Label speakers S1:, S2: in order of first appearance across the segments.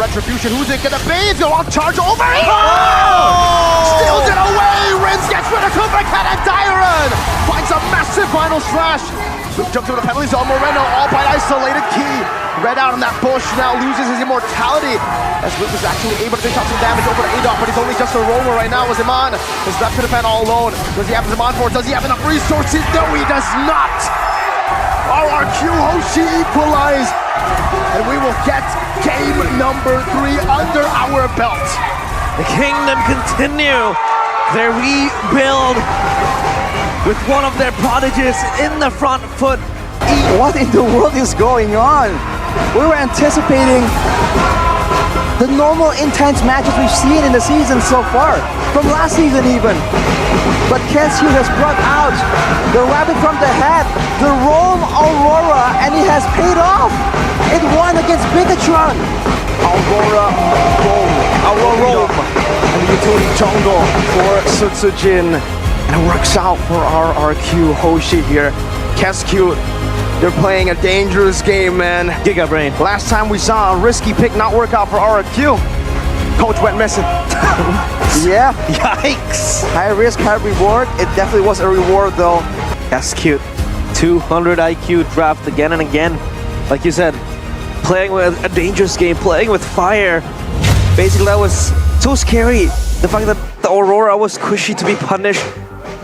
S1: retribution. Who's it gonna be? It's gonna charge over. Oh! Steals it away. Rins gets rid of Cooper Cat and Dyron finds a massive final slash. Luke jumps over the penalty zone. Moreno all by isolated key. Red out on that bush now loses his immortality as Luke is actually able to dish out some damage over to ADOC, but he's only just a roamer right now with Iman. He's left to defend all alone. Does he have Iman for it? Does he have enough resources? No, he does not. RRQ Hoshi equalize, and we will get game number 3 under our belt.
S2: The Kingdom continue their rebuild with one of their prodigies in the front foot.
S3: What in the world is going on? We were anticipating the normal intense matches we've seen in the season so far, from last season even. But Kensu has brought out the rabbit from the hat, the Rome Aurora, and it has paid off. It won against Bigatron. Aurora Rome.
S1: Aurora Rome. And the utility jungle for Sutsujin. And it works out for RRQ Hoshi here. Kescu, they're playing a dangerous game, man.
S2: Giga Brain.
S1: Last time we saw a risky pick not work out for RRQ. Coach went missing.
S3: Yeah.
S2: Yikes.
S3: High risk, high reward. It definitely was a reward though.
S2: That's cute. 200 IQ draft again and again. Like you said, playing with a dangerous game, playing with fire. Basically, that was so scary. The fact that the Aurora was squishy to be punished.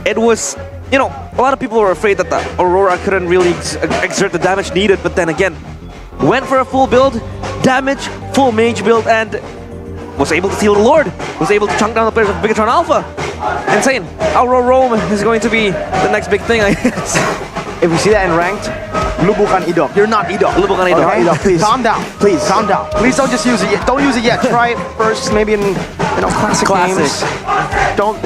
S2: It was, you know, a lot of people were afraid that the Aurora couldn't really exert the damage needed, but then again, went for a full build, damage, full mage build, and was able to steal the Lord, was able to chunk down the players of Bigatron Alpha. Insane. Aurora Rome is going to be the next big thing, I guess.
S1: If we see that in ranked, Lubukan Idok. You're not Idok.
S2: Lubukan Idok.
S1: Okay? Idok, please. Calm down. Please, calm down. Please don't just use it yet. Don't use it yet. Try it first, maybe in classic games. Don't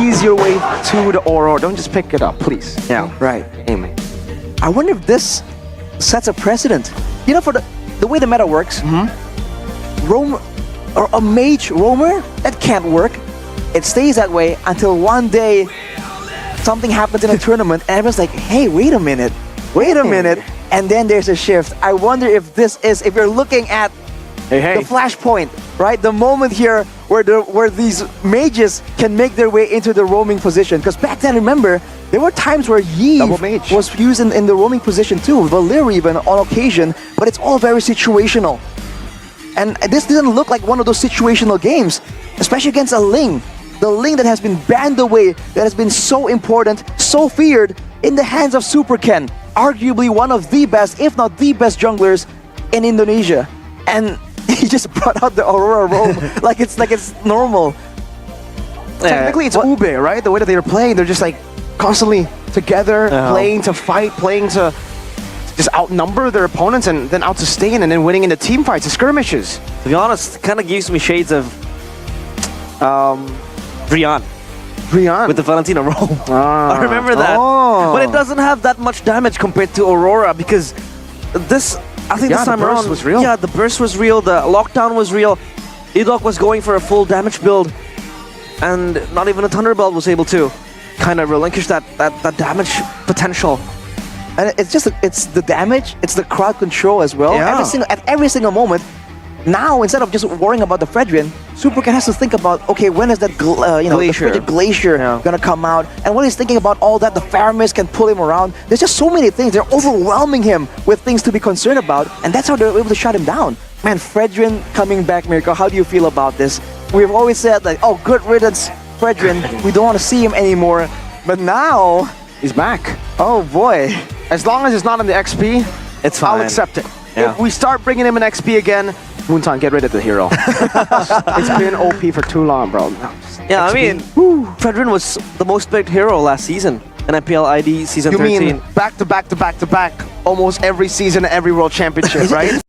S1: ease your way to the Aurora. Don't just pick it up, please.
S3: Yeah, right.
S1: Aiming.
S3: I wonder if this sets a precedent. You know, for the way the meta works, Rome or a mage roamer, that can't work. It stays that way until one day something happens in a tournament and everyone's like, hey, wait a minute, and then there's a shift. I wonder if this is, if you're looking at the flashpoint, right? The moment here where these mages can make their way into the roaming position. Because back then, remember, there were times where Yves was used in the roaming position too, Valir even on occasion, but it's all very situational. And this didn't look like one of those situational games, especially against a Ling. The Ling that has been banned away, that has been so important, so feared in the hands of Super Ken. Arguably one of the best, if not the best junglers in Indonesia. And he just brought out the Aurora Rome like it's normal.
S1: Technically it's Ube, right? The way that they're playing, they're just like constantly together, playing to fight, playing to just outnumber their opponents and then out-sustain and then winning in the team fights, the skirmishes.
S2: To be honest, it kind of gives me shades of Brian with the Valentina Rome. I remember that. But it doesn't have that much damage compared to Aurora because this, I think this time around,
S1: the burst was real.
S2: Yeah, the burst was real, the lockdown was real. Idok was going for a full damage build and not even a Thunderbolt was able to kind of relinquish that damage potential.
S3: And it's the damage, it's the crowd control as well.
S2: Yeah.
S3: At every single moment. Now, instead of just worrying about the Fredrin, Super Ken has to think about, okay, when is that the glacier gonna come out? And when he's thinking about all that, the Faramis can pull him around. There's just so many things. They're overwhelming him with things to be concerned about, and that's how they're able to shut him down. Man, Fredrin coming back, Mirko, how do you feel about this? We've always said, like, oh, good riddance, Fredrin. We don't want to see him anymore. But now,
S1: he's back.
S3: Oh boy.
S1: As long as it's not in the XP,
S2: it's fine.
S1: I'll accept it.
S2: Yeah.
S1: If we start bringing him an XP again, Moonton, get rid of the hero. It's been OP for too long, bro.
S2: Yeah, XP. I mean, Fredrin was the most picked hero last season in MPL ID season 13.
S1: You mean back to back to back to back, almost every season, every world championship, right?